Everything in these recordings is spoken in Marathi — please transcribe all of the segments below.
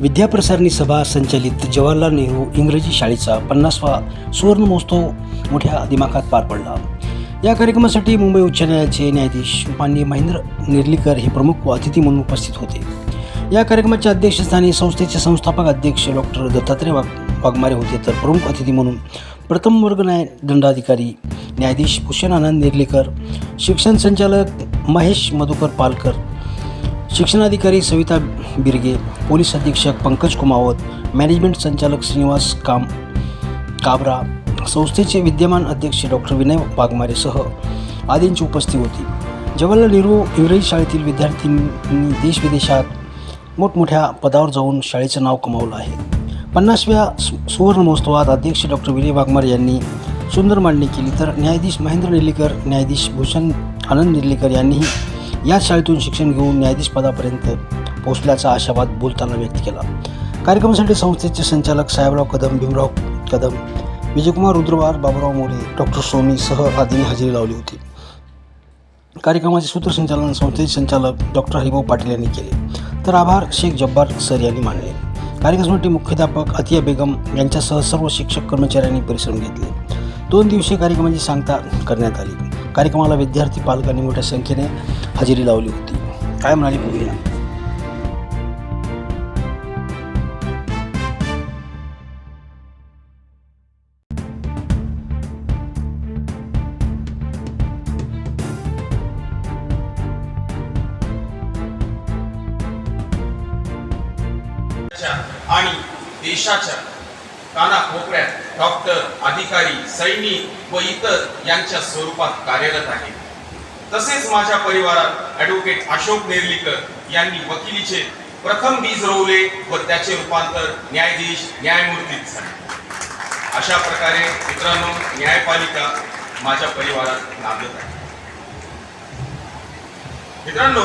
विद्याप्रसारणी सभा संचलित जवाहरलाल नेहरू इंग्रजी शाळेचा 50वा सुवर्ण महोत्सव मोठ्या दिमाखात पार पडला। या कार्यक्रमासाठी मुंबई उच्च न्यायालयाचे न्यायाधीश माननीय महेंद्र नेर्लीकर हे प्रमुख अतिथी म्हणून उपस्थित होते। या कार्यक्रमाच्या अध्यक्षस्थानी संस्थेचे संस्थापक अध्यक्ष डॉक्टर दत्तात्रय वाघमारे होते, तर प्रमुख अतिथी म्हणून प्रथम वर्ग न्यायदंडाधिकारी न्यायाधीश भूषण आनंद नेर्लीकर, शिक्षण संचालक महेश मधुकर पालकर, शिक्षणाधिकारी सविता बिरगे, पोलीस अधीक्षक पंकज कुमावत, मॅनेजमेंट संचालक श्रीनिवास काबरा, संस्थेचे विद्यमान अध्यक्ष डॉक्टर विनय वाघमारेसह आदींची उपस्थिती होती। जवाहरलाल नेहरू इंग्रजी शाळेतील विद्यार्थ्यांनी देशविदेशात मोठमोठ्या पदावर जाऊन शाळेचं नाव कमावलं आहे। 50व्या सुवर्ण महोत्सवात अध्यक्ष डॉक्टर विनय वाघमारे यांनी सुंदर मांडणी केली, तर न्यायाधीश महेंद्र नेर्लीकर, न्यायाधीश भूषण आनंद नेर्लीकर यांनीही या शाळेतून शिक्षण घेऊन न्यायाधीश पदापर्यंत पोहोचल्याचा आशावाद बोलताना व्यक्त केला। कार्यक्रमासाठी संस्थेचे संचालक साहेबराव कदम, भीमराव कदम, विजयकुमार रुद्रवार, बाबूराव मोरे, डॉक्टर सोनी सह आदींनी हजेरी लावली होती। कार्यक्रमाचे सूत्रसंचालन संस्थेचे संचालक डॉक्टर हरिभाऊ पाटील यांनी केले, तर आभार शेख जब्बार सर यांनी मानले। कार्यक्रमासाठी मुख्याध्यापक अतिया बेगम यांच्यासह सर्व शिक्षक कर्मचाऱ्यांनी परिश्रम घेतले। 2 दिवसीय कार्यक्रमाची सांगता करण्यात आली। कार्यक्रमाला विद्यार्थी पालकांनी मोठ्या संख्येने हजेरी लावली होती। काय म्हणाली बघूया। आणि देशाच्या कानाकोपऱ्यात डॉक्टर, अधिकारी, सैनिक व इतर यांच्या स्वरूपात कार्यरत आहे। तसेच माझ्या परिवारात ॲडव्होकेट अशोक नेर्लीकर यांनी वकिलीचे प्रथम बीज रोवले व त्याचे रूपांतर न्यायाधीश, न्यायमूर्तीत झाले। अशा प्रकारे मित्रांनो, न्यायपालिका माझ्या परिवारात नांदत आहे। मित्रांनो,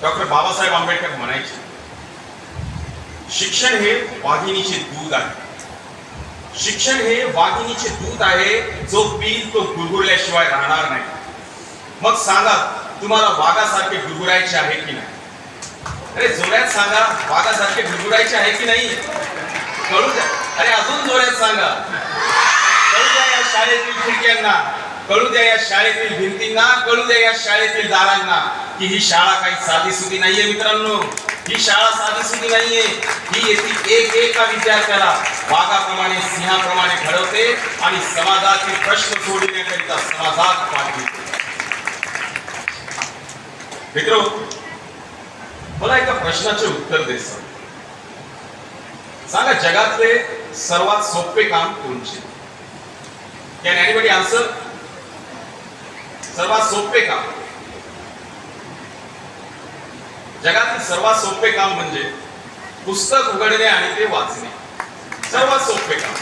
डॉक्टर बाबासाहेब आंबेडकर म्हणायचे, शिक्षण हे वाघिणीचे दूध आहे। शिक्षण हे वाघिणीचे दूध आहे, जो पील तो गुरगुरल्याशिवाय राहणार नाही। मग सांगा, तुम्हाला वाघासारखे गुरगुरायचे आहे की नाही? अरे जोरात सांगा, वाघासारखे गुरगुरायचे आहे की नाही? कळू द्या। अरे अजून जोरात सांगा। कळू द्या या शाळेतील खिडक्यांना, कळू द्या या शाळेतील भिंतींना, कळू द्या या शाळेतील दारांना की ही शाळा काही साधीसुधी नाहीये मित्रांनो। ही शाळा साधीसुधी नाहीये। ही येथील एका विद्यार्थ्याला वाघाप्रमाणे, सिंहाप्रमाणे घडवते आणि समाजातील प्रश्न सोडविण्याकरिता समाजात पाठवते। मित्रो, मला एका प्रश्नाचे उत्तर दे सांगा, जगातले सर्वात सोपे काम कोणते? Can anybody answer? सर्वात सोपे काम, जगातील सर्वात सोपे काम म्हणजे पुस्तक उघडणे आणि ते वाचणे। सर्वात सोपे काम।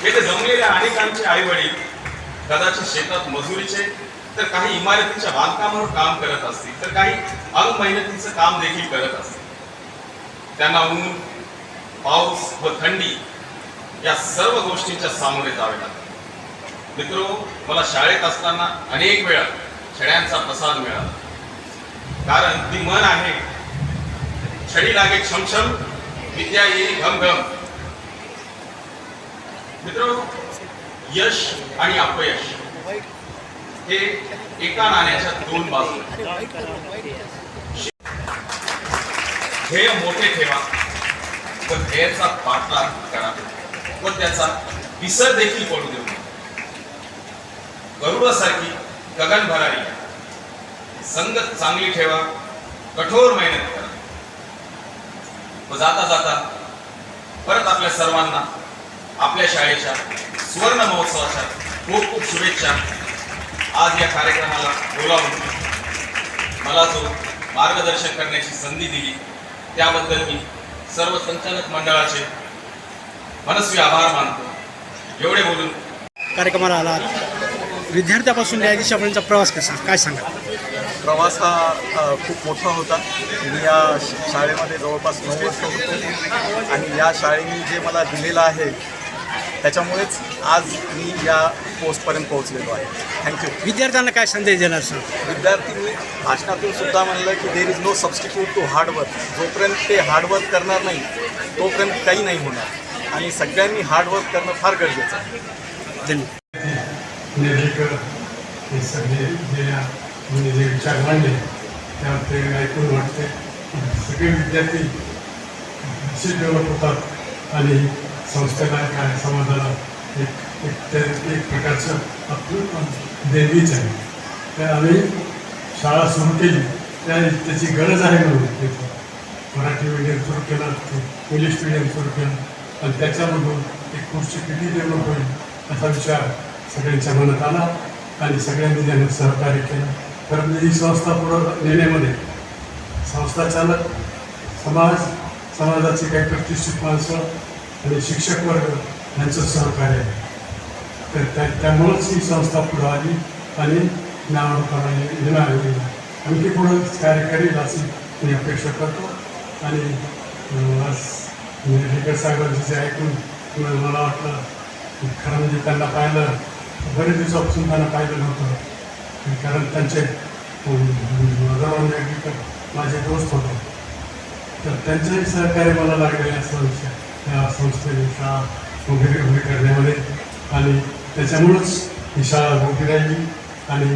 येथे जमलेल्या अनेकांचे आई वडील कदाचित शेतात मजुरीचे, तर काही इमारतीच्या बांधकामावर काम करत असतील, तर काही अंग मेहनतीचं काम देखील करत असतील। त्यांना ऊन, पाऊस व थंडी या सर्व गोष्टींच्या सामोरे जावे लागते। मित्रो, मला शाळेत असताना अनेक वेळा छड्यांचा प्रसाद मिळाला, कारण ती म्हण आहे, छडी लागे छमछम, विद्या येई घमघम। मित्रो, यश आणि अपयश हे एका नाण्याच्या 2 बाजू आहेत। ध्येय मोठे ठेवा व ध्येयाचा पाठलाग करा व त्याचा विसर देखील पडू देऊ नये। गरुडासारखी गगन भरारी संगत चांगली ठेवा, कठोर मेहनत करा व जाता जाता परत आपल्या सर्वांना आपल्या शाळेच्या सुवर्ण महोत्सवाच्या खूप खूप शुभेच्छा। आज या कार्यक्रमाला बोलावून मला जो मार्गदर्शन करण्याची संधी दिली त्याबद्दल मी सर्व संचालक मंडळाचे मनस्वी आभार मानतो। एवढे बोलून कार्यक्रमाला आला, विद्यार्थ्यापासून न्यायाधीशापर्यंतचा प्रवास कसा, काय सांगा? प्रवास हा खूप मोठा होता। मी या शाळेमध्ये जवळपास 9 वर्ष होतो आणि या शाळेने जे मला दिलेलं आहे त्याच्यामुळेच आज मी या पोस्टपर्यंत पोहोचलेलो आहे. थँक्यू. विद्यार्थ्यांना काय संदेश देणार सर? विद्यार्थ्यांनी भाषणातून सुद्धा म्हणलं की there is no substitute to hard work. जोपर्यंत ते हार्डवर्क करणार नाही तोपर्यंत काही नाही होणार आणि सगळ्यांनी हार्डवर्क करणं फार गरजेचं आहे. धन्यवाद. नेर्लेकर हे सगळे जे म्हणजे जे विचार मांडले त्यावर ते ऐकून वाटते सगळे विद्यार्थी असे डेव्हलप होतात आणि संस्थेला काय समाजाला एक प्रकारचं आपलं देणगीच आहे. तर आम्ही शाळा सुरू केली त्याची गरज आहे म्हणून तिथं मराठी मीडियम सुरू केलं, इंग्लिश मीडियम सुरू केलं आणि त्याच्यामधून एक पुढची पिढी डेव्हलप होईल असा विचार सगळ्यांच्या मनात आला आणि सगळ्यांनी त्यानं सहकार्य केलं. कारण ही संस्था पुढं नेण्यामध्ये संस्था चालक समाजाची काही प्रतिष्ठित माणसं आणि शिक्षक वर्ग यांचं सहकार्य आहे. तर त्यामुळंच ही संस्था पुढं आली आणि नावारूपाला मिळाली. आणखी पुढं कार्य करेल अशी मी अपेक्षा करतो. आणि आज नेर्लेकर साहेबांचं जे ऐकून मला वाटलं खरं म्हणजे त्यांना पाहिलं बरेच दिवसापासून त्यांना पाहिलं नव्हतं. कारण त्यांचे राजाराम नेर्लेकर माझे दोस्त होते. तर त्यांचंही सहकार्य मला लागले असं या संस्थेने शाळा उभी करण्यामध्ये आणि त्याच्यामुळंच ही शाळा उभी राहिली आणि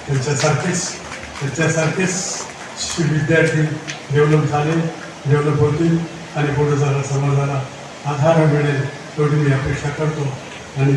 त्याच्यासारखेच विद्यार्थी डेव्हलप होतील आणि पुढे जरा समाजाला आधार मिळेल एवढी मी अपेक्षा करतो. आणि